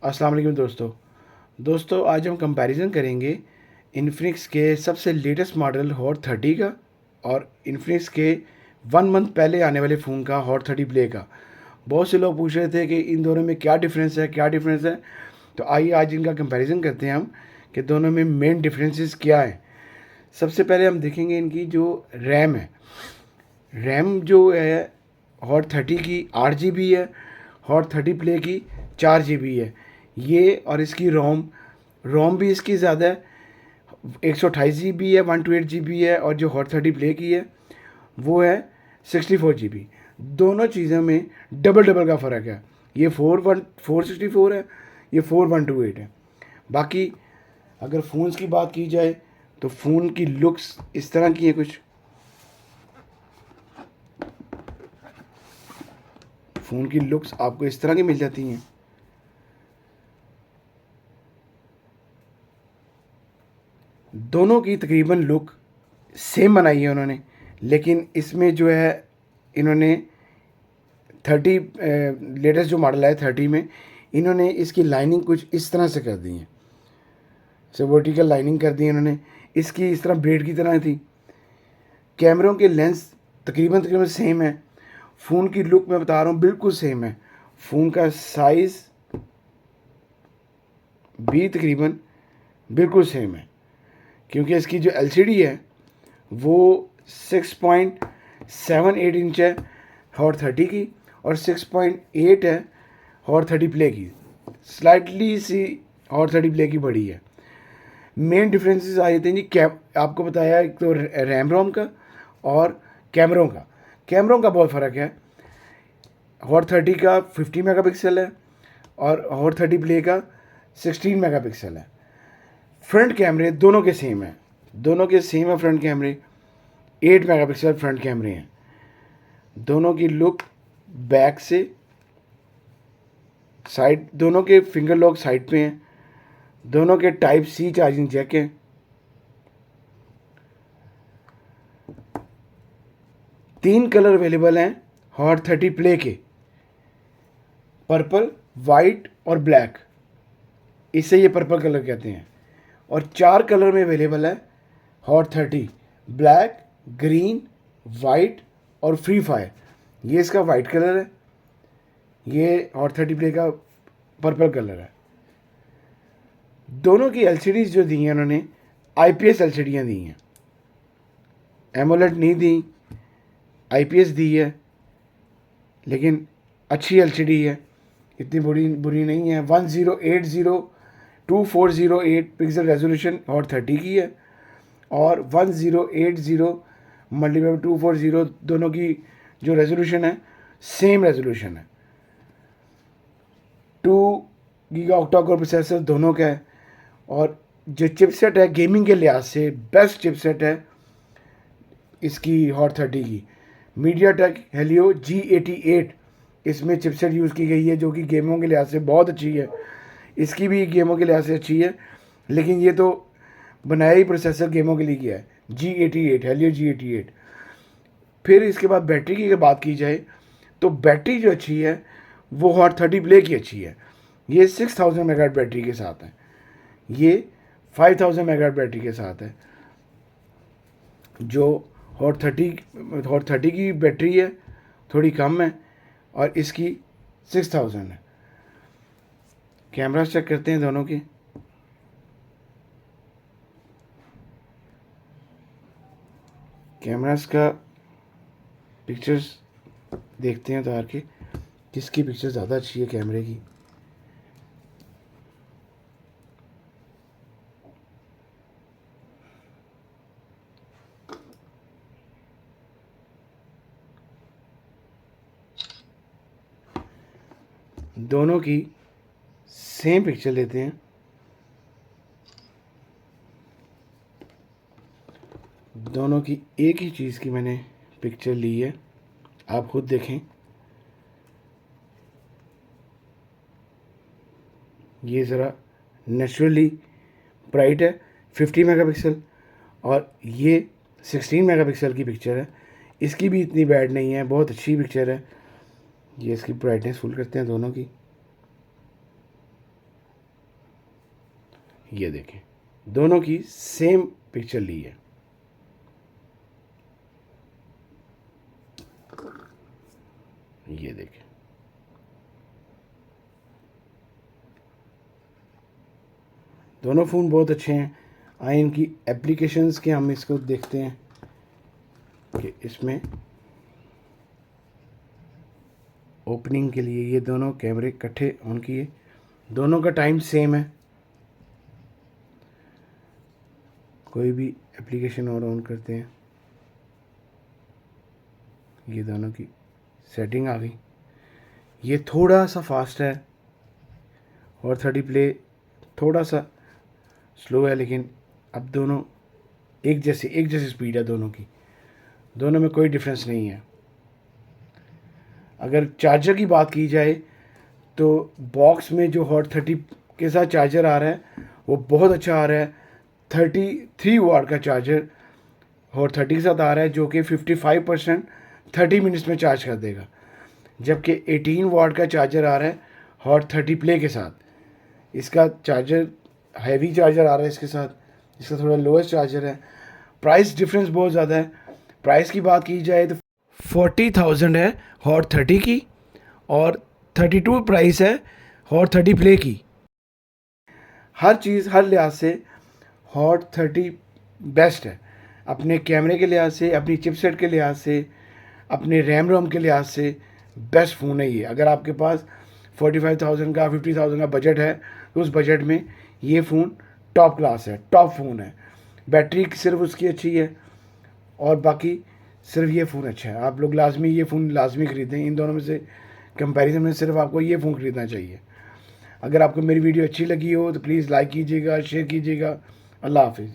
अस्सलाम वालेकुम दोस्तों आज हम कंपैरिजन करेंगे इन्फिनिक्स के सबसे लेटेस्ट मॉडल हॉट 30 का और इन्फिनिक्स के 1 मंथ पहले आने वाले फ़ोन का हॉट 30 प्ले का। बहुत से लोग पूछ रहे थे कि इन दोनों में क्या डिफरेंस है। तो आइए आज इनका कंपैरिजन करते हैं हम कि दोनों में मेन डिफरेंसेस क्या हैं। सबसे पहले हम देखेंगे इनकी जो रैम है। रैम जो है हॉट 30 की 8 GB है, हॉट 30 प्ले की 4 GB है। ये और इसकी रोम रोम भी इसकी ज़्यादा है, 128 GB है, 128 GB है। और जो हॉट 30 प्ले की है वो है 64 GB। दोनों चीज़ों में डबल डबल का फ़र्क है। ये 464 है, ये 4128 है। बाकी अगर फ़ोन्स की बात की जाए तो फ़ोन की लुक्स इस तरह की है कुछ। फ़ोन की लुक्स आपको इस तरह की मिल जाती हैं। दोनों की तकरीबन लुक सेम बनाई है उन्होंने, लेकिन इसमें जो है इन्होंने 30 लेटेस्ट जो मॉडल है 30 में इन्होंने इसकी लाइनिंग कुछ इस तरह से कर दी है। से वर्टिकल लाइनिंग कर दी है इन्होंने। इसकी इस तरह ब्लेड की तरह थी। कैमरों के लेंस तकरीबन सेम है। फ़ोन की लुक मैं बता रहा हूँ बिल्कुल सेम है। फ़ोन का साइज़ भी तकरीबन बिल्कुल सेम है, क्योंकि इसकी जो एलसीडी है वो 6.78 इंच है हॉट 30 की और 6.8 है हॉट 30 प्ले की। स्लाइटली सी हॉट 30 प्ले की बड़ी है। मेन डिफरेंसेस आए थे जी आपको बताया एक तो रैम रोम का और कैमरों का बहुत फ़र्क है। हॉट 30 का 50 मेगापिक्सल है और हॉट 30 प्ले का 16 मेगापिक्सल है। फ्रंट कैमरे दोनों के सेम है, फ्रंट कैमरे 8 मेगापिक्सल फ्रंट कैमरे हैं। दोनों की लुक बैक से साइड, दोनों के फिंगर लॉक साइड पे हैं। दोनों के टाइप सी चार्जिंग जैक हैं। तीन कलर अवेलेबल हैं हॉट 30 प्ले के, पर्पल, वाइट और ब्लैक। इसे ये पर्पल कलर कहते हैं। और 4 कलर में अवेलेबल है हॉट 30, ब्लैक, ग्रीन, वाइट और फ्री फायर। ये इसका वाइट कलर है, ये हॉट 30 प्ले का पर्पल कलर है। दोनों की एलसीडीज जो दी हैं उन्होंने आईपीएस एलसीडियाँ दी हैं, एमोलेड नहीं दी, आईपीएस दी है। लेकिन अच्छी एलसीडी है, इतनी बुरी नहीं है। 1080x2408 पिक्सल रेजोल्यूशन हॉट 30 की है और 1080 मल्टीप्लाई 240 दोनों की जो रेजोल्यूशन है सेम रेजोल्यूशन है। 2 गीगा ऑक्टा कोर प्रोसेसर दोनों का है। और जो चिपसेट है गेमिंग के लिहाज से बेस्ट चिपसेट है इसकी हॉट 30 की, मीडियाटेक हेलियो G88 इसमें चिपसेट यूज़ की गई है, जो कि गेमों के लिहाज से बहुत अच्छी है। इसकी भी गेमों के लिहाज से अच्छी है, लेकिन ये तो बनाया ही प्रोसेसर गेमों के लिए किया है, G88 हेलियो G88। फिर इसके बाद बैटरी की अगर बात की जाए तो बैटरी जो अच्छी है वो हॉट 30 प्ले की अच्छी है। ये 6000 मेगा बैटरी के साथ है, ये 5000 मेगा बैटरी के साथ है। जो हॉट 30 की बैटरी है थोड़ी कम है और इसकी 6000 है। कैमरा चेक करते हैं दोनों के। कैमरास का पिक्चर्स देखते हैं उतार के, किसकी पिक्चर ज़्यादा अच्छी है कैमरे की। दोनों की सेम पिक्चर लेते हैं। दोनों की एक ही चीज़ की मैंने पिक्चर ली है, आप खुद देखें। ये ज़रा नेचुरली ब्राइट है 50 मेगापिक्सल और ये 16 मेगापिक्सल की पिक्चर है। इसकी भी इतनी बैड नहीं है, बहुत अच्छी पिक्चर है। ये इसकी ब्राइटनेस फुल करते हैं दोनों की। ये देखें, दोनों की सेम पिक्चर ली है। ये देखें, दोनों फ़ोन बहुत अच्छे हैं। आए इनकी एप्लीकेशंस के हम इसको देखते हैं कि इसमें ओपनिंग के लिए ये दोनों कैमरे इकट्ठे ऑन किए, दोनों का टाइम सेम है। कोई भी एप्लीकेशन और ऑन करते हैं, ये दोनों की सेटिंग आ गई। ये थोड़ा सा फास्ट है और 30 प्ले थोड़ा सा स्लो है, लेकिन अब दोनों एक जैसी स्पीड है दोनों की, दोनों में कोई डिफरेंस नहीं है। अगर चार्जर की बात की जाए तो बॉक्स में जो हॉट 30 के साथ चार्जर आ रहा है वो बहुत अच्छा आ रहा है। 33 वाट का चार्जर हॉट 30 के साथ आ रहा है, जो कि 55% 30 मिनट्स में चार्ज कर देगा, जबकि 18 वाट का चार्जर आ रहा है हॉट 30 प्ले के साथ। इसका चार्जर हैवी चार्जर आ रहा है इसके साथ, इसका थोड़ा लोएस्ट चार्जर है। प्राइस डिफरेंस बहुत ज़्यादा है। प्राइस की बात की जाए तो 40,000 है हॉट 30 की और 32 प्राइस है हॉट 30 प्ले की। हर चीज़ हर लिहाज से हॉट 30 बेस्ट है, अपने कैमरे के लिहाज से, अपनी चिपसेट के लिहाज से, अपने रैम रोम के लिहाज से बेस्ट फ़ोन है ये। अगर आपके पास 45,000 का 50,000 का बजट है तो उस बजट में ये फ़ोन टॉप क्लास है, टॉप फ़ोन है। बैटरी सिर्फ उसकी अच्छी है और बाकी सिर्फ ये फ़ोन अच्छा है। आप लोग लाजमी ये फ़ोन लाजमी ख़रीदें। इन दोनों में से कंपैरिजन में सिर्फ आपको ये फ़ोन ख़रीदना चाहिए। अगर आपको मेरी वीडियो अच्छी लगी हो तो प्लीज़ लाइक कीजिएगा, शेयर कीजिएगा। अल्लाह हाफ़िज़।